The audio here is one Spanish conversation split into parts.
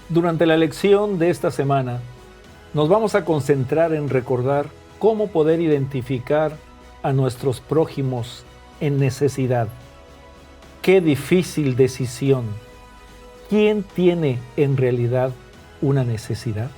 Durante la lección de esta semana, nos vamos a concentrar en recordar cómo poder identificar a nuestros prójimos en necesidad. Qué difícil decisión. ¿Quién tiene en realidad una necesidad?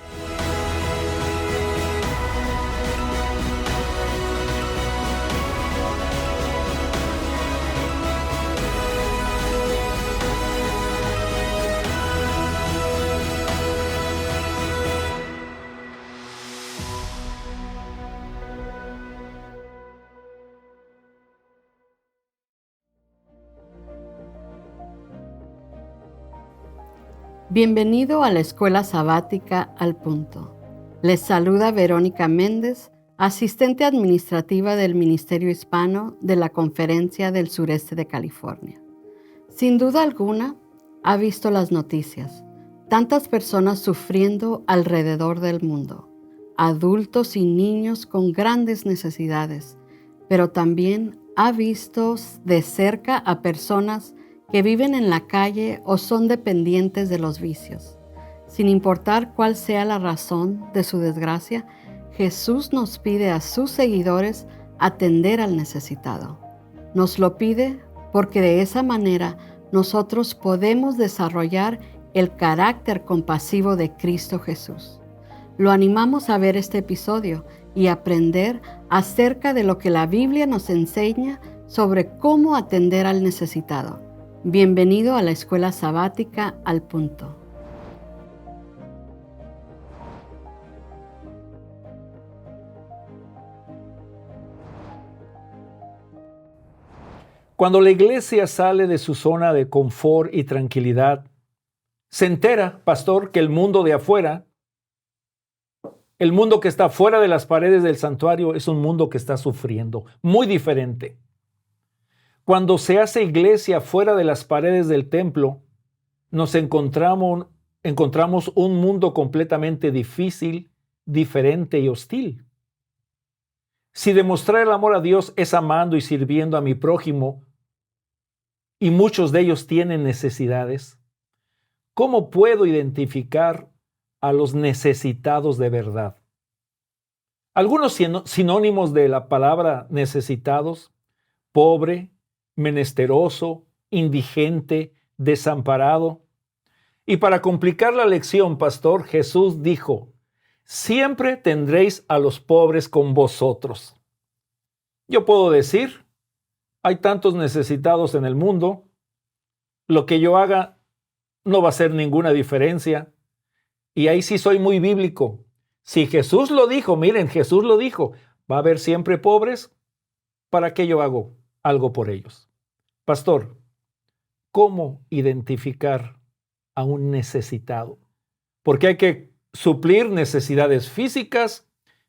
Bienvenido a la Escuela Sabática al Punto. Les saluda Verónica Méndez, asistente administrativa del Ministerio Hispano de la Conferencia del Sureste de California. Sin duda alguna, ha visto las noticias. Tantas personas sufriendo alrededor del mundo, adultos y niños con grandes necesidades, pero también ha visto de cerca a personas que viven en la calle o son dependientes de los vicios. Sin importar cuál sea la razón de su desgracia, Jesús nos pide a sus seguidores atender al necesitado. Nos lo pide porque de esa manera nosotros podemos desarrollar el carácter compasivo de Cristo Jesús. Lo animamos a ver este episodio y aprender acerca de lo que la Biblia nos enseña sobre cómo atender al necesitado. Bienvenido a la Escuela Sabática al Punto. Cuando la iglesia sale de su zona de confort y tranquilidad, se entera, pastor, que el mundo de afuera, el mundo que está fuera de las paredes del santuario, es un mundo que está sufriendo, muy diferente. Cuando se hace iglesia fuera de las paredes del templo, nos encontramos un mundo completamente difícil, diferente y hostil. Si demostrar el amor a Dios es amando y sirviendo a mi prójimo, y muchos de ellos tienen necesidades, ¿cómo puedo identificar a los necesitados de verdad? Algunos sinónimos de la palabra necesitados: pobre, menesteroso, indigente, desamparado. Y para complicar la lección, pastor, Jesús dijo: siempre tendréis a los pobres con vosotros. Yo puedo decir, hay tantos necesitados en el mundo, lo que yo haga no va a hacer ninguna diferencia. Y ahí sí soy muy bíblico. Si Jesús lo dijo, miren, Jesús lo dijo, va a haber siempre pobres, ¿para qué yo hago algo por ellos? Pastor, ¿cómo identificar a un necesitado? Porque hay que suplir necesidades físicas,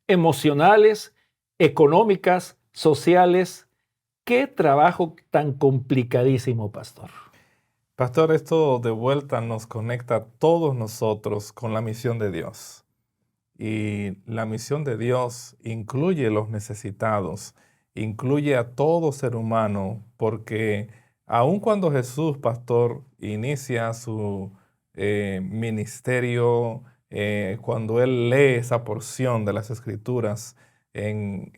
emocionales, económicas, sociales. ¡Qué trabajo tan complicadísimo, pastor! Pastor, esto de vuelta nos conecta a todos nosotros con la misión de Dios. Y la misión de Dios incluye los necesitados, incluye a todo ser humano, porque aun cuando Jesús, pastor, inicia su ministerio, cuando Él lee esa porción de las Escrituras en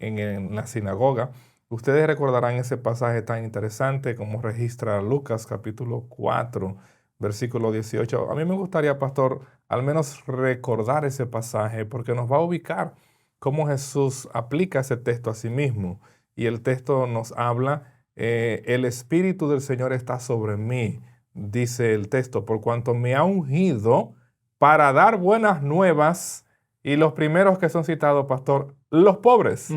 la sinagoga, ustedes recordarán ese pasaje tan interesante como registra Lucas capítulo 4, versículo 18. A mí me gustaría, pastor, al menos recordar ese pasaje porque nos va a ubicar cómo Jesús aplica ese texto a sí mismo. Y el texto nos habla, el Espíritu del Señor está sobre mí, dice el texto, por cuanto me ha ungido para dar buenas nuevas. Y los primeros que son citados, pastor, los pobres.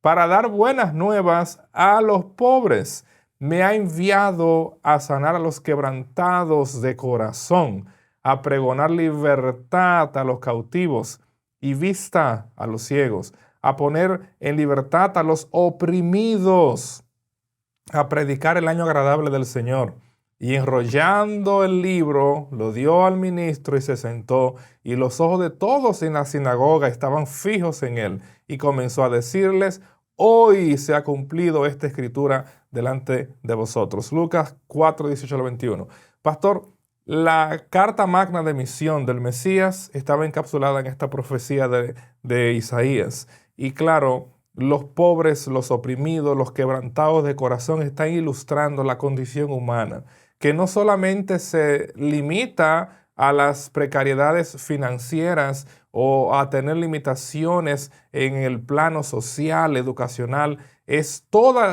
Para dar buenas nuevas a los pobres. Me ha enviado a sanar a los quebrantados de corazón, a pregonar libertad a los cautivos y vista a los ciegos, a poner en libertad a los oprimidos, a predicar el año agradable del Señor. Y enrollando el libro, lo dio al ministro y se sentó, y los ojos de todos en la sinagoga estaban fijos en él, y comenzó a decirles: hoy se ha cumplido esta escritura delante de vosotros. Lucas 4, 18 al 21. Pastor, La carta magna de misión del Mesías estaba encapsulada en esta profecía de Isaías. Y claro, los pobres, los oprimidos, los quebrantados de corazón están ilustrando la condición humana, que no solamente se limita a las precariedades financieras o a tener limitaciones en el plano social, educacional,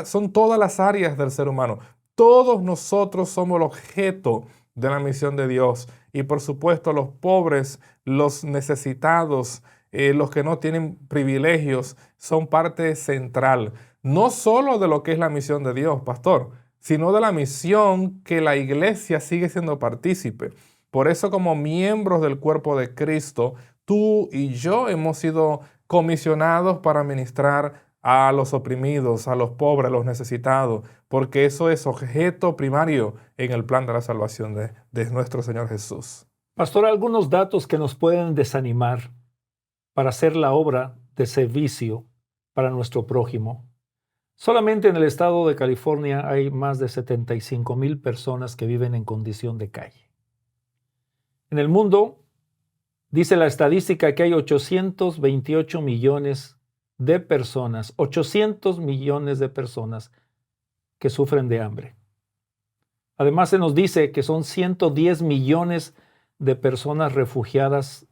son todas las áreas del ser humano. Todos nosotros somos el objeto de la misión de Dios. Y por supuesto los pobres, los necesitados, los que no tienen privilegios, son parte central, no solo de lo que es la misión de Dios, pastor, sino de la misión que la iglesia sigue siendo partícipe. Por eso, como miembros del cuerpo de Cristo, tú y yo hemos sido comisionados para ministrar a los oprimidos, a los pobres, a los necesitados, porque eso es objeto primario en el plan de la salvación de nuestro Señor Jesús. Pastor, algunos datos que nos pueden desanimar para hacer la obra de servicio para nuestro prójimo. Solamente en el estado de California hay más de 75,000 personas que viven en condición de calle. En el mundo, dice la estadística que hay 828 millones de personas, 800 millones de personas que sufren de hambre. Además, se nos dice que son 110 millones de personas refugiadas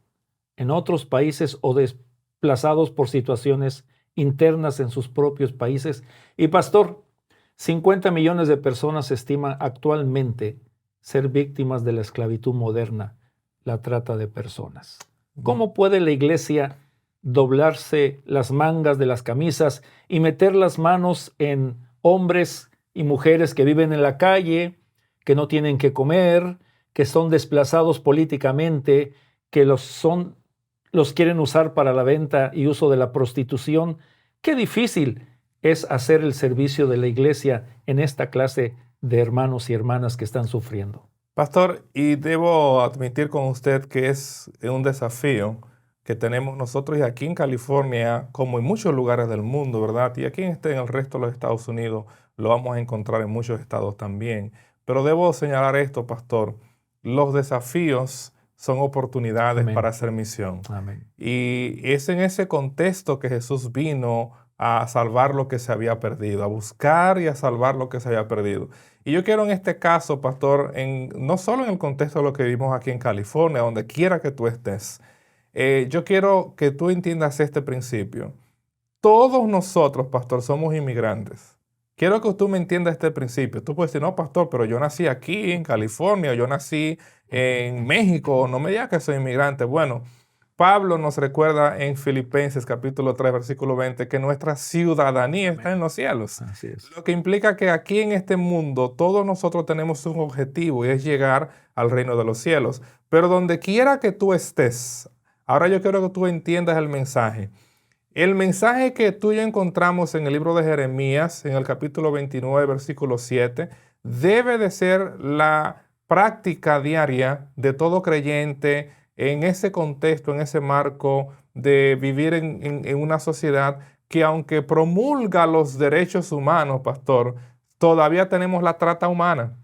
en otros países o desplazados por situaciones internas en sus propios países. Y pastor, 50 millones de personas se estima actualmente ser víctimas de la esclavitud moderna, la trata de personas. ¿Cómo puede la iglesia doblarse las mangas de las camisas y meter las manos en hombres y mujeres que viven en la calle, que no tienen que comer, que son desplazados políticamente, que los quieren usar para la venta y uso de la prostitución? Qué difícil es hacer el servicio de la iglesia en esta clase de hermanos y hermanas que están sufriendo. Pastor, y debo admitir con usted que es un desafío que tenemos nosotros y aquí en California, como en muchos lugares del mundo, ¿verdad? Y aquí en el resto de los Estados Unidos lo vamos a encontrar en muchos estados también. Pero debo señalar esto, pastor, los desafíos son oportunidades Amén. Para hacer misión. Amén. Y es en ese contexto que Jesús vino a salvar lo que se había perdido, a buscar y a salvar lo que se había perdido. Y yo quiero en este caso, pastor, no solo en el contexto de lo que vivimos aquí en California, donde quiera que tú estés, yo quiero que tú entiendas este principio. Todos nosotros, pastor, somos inmigrantes. Quiero que tú me entiendas este principio. Tú puedes decir, no, pastor, pero yo nací aquí en California, yo nací en México, no me digas que soy inmigrante. Bueno, Pablo nos recuerda en Filipenses capítulo 3, versículo 20, que nuestra ciudadanía está en los cielos. Así es. Lo que implica que aquí en este mundo todos nosotros tenemos un objetivo y es llegar al reino de los cielos. Pero donde quiera que tú estés, ahora yo quiero que tú entiendas el mensaje. El mensaje que tú y yo encontramos en el libro de Jeremías, en el capítulo 29, versículo 7, debe de ser la práctica diaria de todo creyente en ese contexto, en ese marco de vivir en una sociedad que aunque promulga los derechos humanos, pastor, todavía tenemos la trata humana.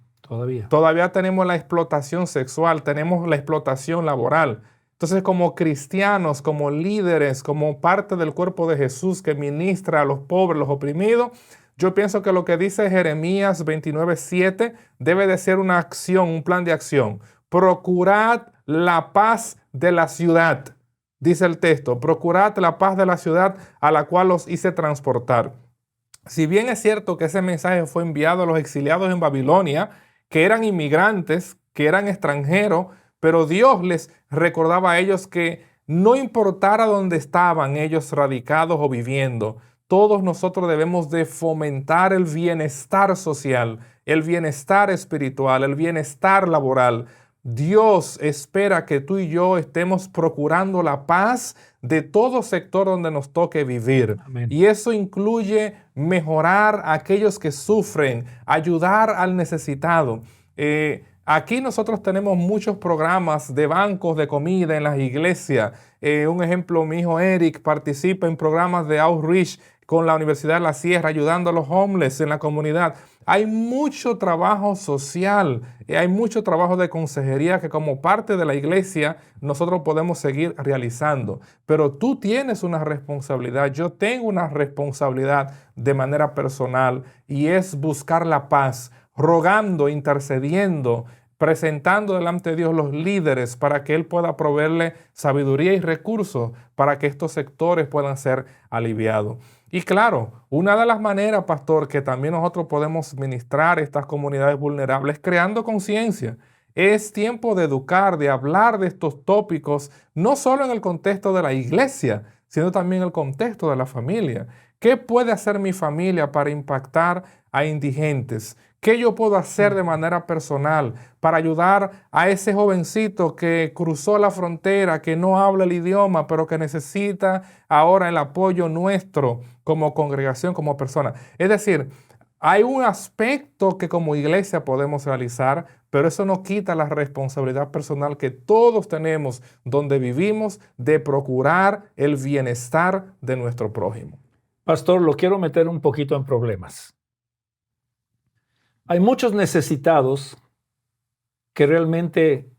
Todavía tenemos la explotación sexual, tenemos la explotación laboral. Entonces, como cristianos, como líderes, como parte del cuerpo de Jesús que ministra a los pobres, los oprimidos, yo pienso que lo que dice Jeremías 29:7 debe de ser una acción, un plan de acción. Procurad la paz de la ciudad, dice el texto. Procurad la paz de la ciudad a la cual os hice transportar. Si bien es cierto que ese mensaje fue enviado a los exiliados en Babilonia, que eran inmigrantes, que eran extranjeros, pero Dios les recordaba a ellos que no importara dónde estaban ellos radicados o viviendo, todos nosotros debemos de fomentar el bienestar social, el bienestar espiritual, el bienestar laboral. Dios espera que tú y yo estemos procurando la paz de todo sector donde nos toque vivir. Amén. Y eso incluye mejorar a aquellos que sufren, ayudar al necesitado. Aquí nosotros tenemos muchos programas de bancos de comida en las iglesias. Un ejemplo, mi hijo Eric participa en programas de outreach con la Universidad de la Sierra, ayudando a los homeless en la comunidad. hay mucho trabajo social, hay mucho trabajo de consejería que como parte de la iglesia nosotros podemos seguir realizando. Pero tú tienes una responsabilidad, yo tengo una responsabilidad de manera personal y es buscar la paz, rogando, intercediendo, presentando delante de Dios los líderes para que Él pueda proveerle sabiduría y recursos para que estos sectores puedan ser aliviados. Y claro, una de las maneras, pastor, que también nosotros podemos ministrar estas comunidades vulnerables creando conciencia. Es tiempo de educar, de hablar de estos tópicos, no solo en el contexto de la iglesia, sino también en el contexto de la familia. ¿Qué puede hacer mi familia para impactar a indigentes? ¿Qué yo puedo hacer de manera personal para ayudar a ese jovencito que cruzó la frontera, que no habla el idioma, pero que necesita ahora el apoyo nuestro como congregación, como persona? Es decir, hay un aspecto que como iglesia podemos realizar, pero eso no quita la responsabilidad personal que todos tenemos donde vivimos de procurar el bienestar de nuestro prójimo. Pastor, lo quiero meter un poquito en problemas. Hay muchos necesitados que realmente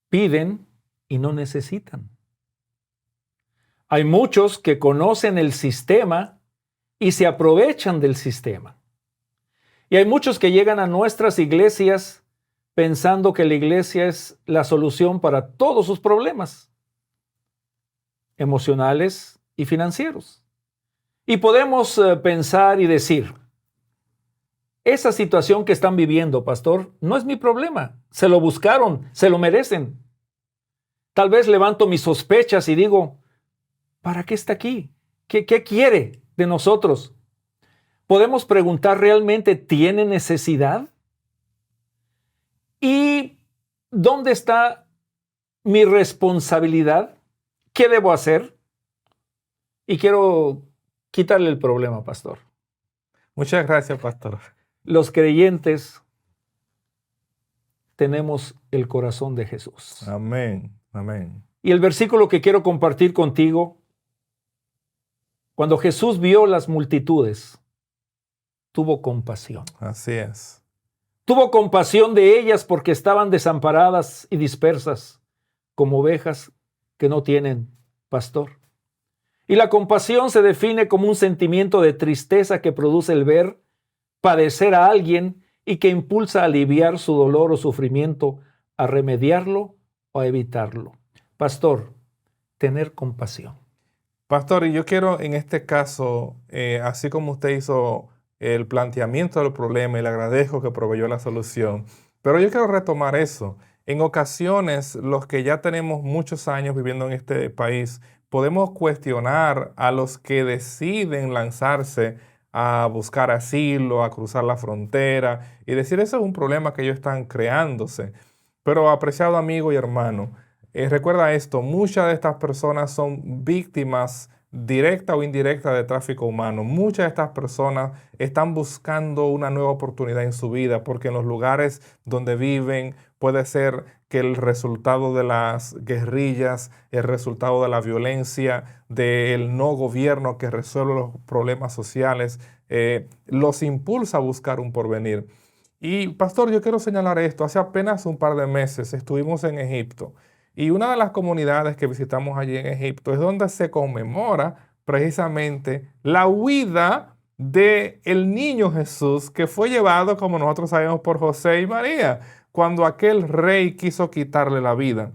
piden y no necesitan. Hay muchos que conocen el sistema y se aprovechan del sistema. Y hay muchos que llegan a nuestras iglesias pensando que la iglesia es la solución para todos sus problemas emocionales y financieros. Y podemos pensar y decir, esa situación que están viviendo, pastor, no es mi problema. Se lo buscaron, se lo merecen. Tal vez levanto mis sospechas y digo, ¿para qué está aquí? ¿Qué quiere de nosotros? Podemos preguntar, ¿realmente tiene necesidad? ¿Y dónde está mi responsabilidad? ¿Qué debo hacer? Y quiero quitarle el problema, pastor. Muchas gracias, pastor. Los creyentes tenemos el corazón de Jesús. Amén, amén. Y el versículo que quiero compartir contigo, cuando Jesús vio las multitudes, tuvo compasión. Así es. Tuvo compasión de ellas porque estaban desamparadas y dispersas, como ovejas que no tienen pastor. Y la compasión se define como un sentimiento de tristeza que produce el ver padecer a alguien y que impulsa a aliviar su dolor o sufrimiento, a remediarlo o a evitarlo. Pastor, tener compasión. Pastor, y yo quiero en este caso, así como usted hizo el planteamiento del problema y le agradezco que proveyó la solución, pero yo quiero retomar eso. En ocasiones, los que ya tenemos muchos años viviendo en este país, podemos cuestionar a los que deciden lanzarse a buscar asilo, a cruzar la frontera y decir, eso es un problema que ellos están creándose. Pero apreciado amigo y hermano, recuerda esto, muchas de estas personas son víctimas directa o indirecta de tráfico humano. Muchas de estas personas están buscando una nueva oportunidad en su vida porque en los lugares donde viven puede ser que el resultado de las guerrillas, el resultado de la violencia, del no gobierno que resuelve los problemas sociales, los impulsa a buscar un porvenir. Y pastor, yo quiero señalar esto. Hace apenas un par de meses estuvimos en Egipto. Y una de las comunidades que visitamos allí en Egipto es donde se conmemora precisamente la huida del niño Jesús que fue llevado, como nosotros sabemos, por José y María, cuando aquel rey quiso quitarle la vida.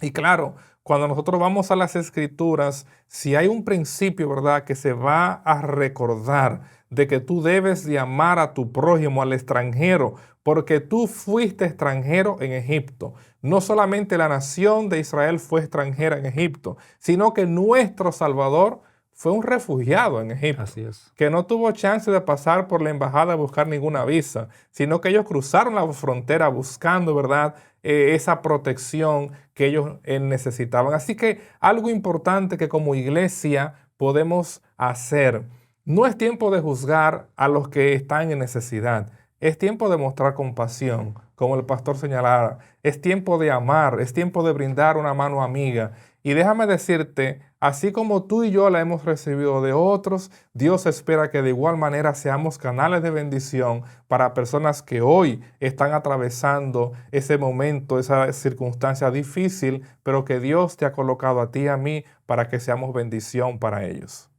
Y claro, cuando nosotros vamos a las Escrituras, si hay un principio, ¿verdad?, que se va a recordar de que tú debes de amar a tu prójimo, al extranjero, porque tú fuiste extranjero en Egipto. No solamente la nación de Israel fue extranjera en Egipto, sino que nuestro Salvador fue un refugiado en Egipto. Así es. Que no tuvo chance de pasar por la embajada a buscar ninguna visa, sino que ellos cruzaron la frontera buscando, ¿verdad?, esa protección que ellos necesitaban. Así que algo importante que como iglesia podemos hacer, no es tiempo de juzgar a los que están en necesidad. Es tiempo de mostrar compasión, como el pastor señalara. Es tiempo de amar, es tiempo de brindar una mano amiga. Y déjame decirte, así como tú y yo la hemos recibido de otros, Dios espera que de igual manera seamos canales de bendición para personas que hoy están atravesando ese momento, esa circunstancia difícil, pero que Dios te ha colocado a ti y a mí para que seamos bendición para ellos.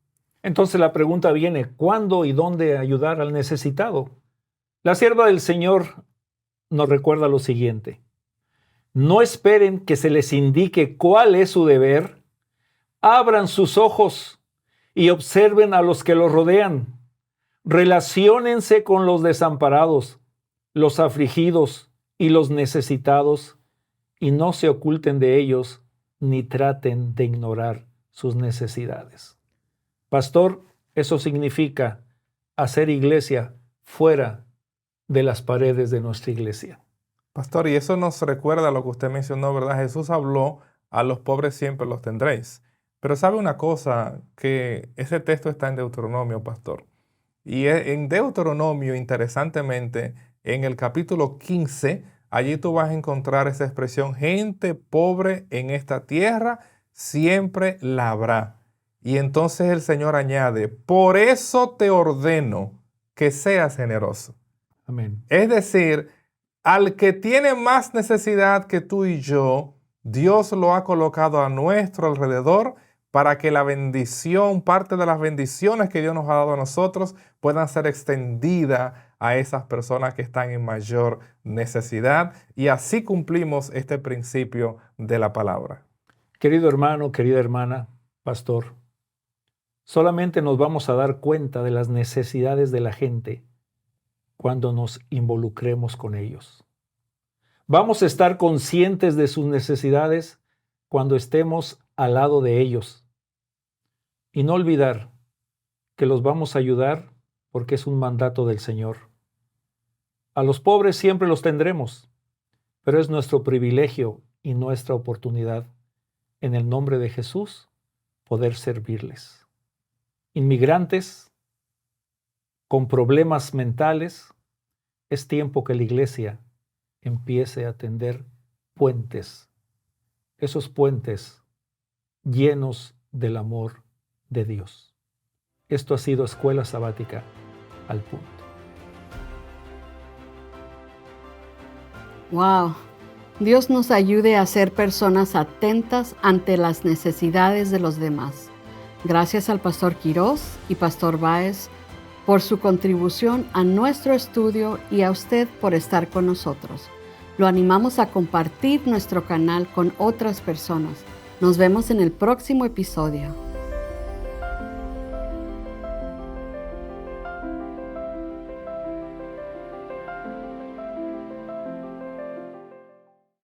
Entonces la pregunta viene, ¿cuándo y dónde ayudar al necesitado? La sierva del Señor nos recuerda lo siguiente: no esperen que se les indique cuál es su deber. Abran sus ojos y observen a los que los rodean. Relaciónense con los desamparados, los afligidos y los necesitados, y no se oculten de ellos ni traten de ignorar sus necesidades. Pastor, eso significa hacer iglesia fuera de las paredes de nuestra iglesia. Pastor, y eso nos recuerda lo que usted mencionó, ¿verdad? Jesús habló, a los pobres siempre los tendréis. Pero sabe una cosa, que ese texto está en Deuteronomio, pastor. Y en Deuteronomio, interesantemente, en el capítulo 15, allí tú vas a encontrar esa expresión, gente pobre en esta tierra, siempre la habrá. Y entonces el Señor añade, por eso te ordeno que seas generoso. Amén. Es decir, al que tiene más necesidad que tú y yo, Dios lo ha colocado a nuestro alrededor para que la bendición, parte de las bendiciones que Dios nos ha dado a nosotros, puedan ser extendidas a esas personas que están en mayor necesidad. Y así cumplimos este principio de la palabra. Querido hermano, querida hermana, pastor, solamente nos vamos a dar cuenta de las necesidades de la gente cuando nos involucremos con ellos. Vamos a estar conscientes de sus necesidades cuando estemos al lado de ellos. Y no olvidar que los vamos a ayudar porque es un mandato del Señor. A los pobres siempre los tendremos, pero es nuestro privilegio y nuestra oportunidad, en el nombre de Jesús, poder servirles. Inmigrantes con problemas mentales, es tiempo que la iglesia empiece a tender puentes, esos puentes llenos del amor de Dios. Esto ha sido Escuela Sabática al Punto. ¡Wow! Dios nos ayude a ser personas atentas ante las necesidades de los demás. Gracias al Pastor Quirós y Pastor Báez por su contribución a nuestro estudio y a usted por estar con nosotros. Lo animamos a compartir nuestro canal con otras personas. Nos vemos en el próximo episodio.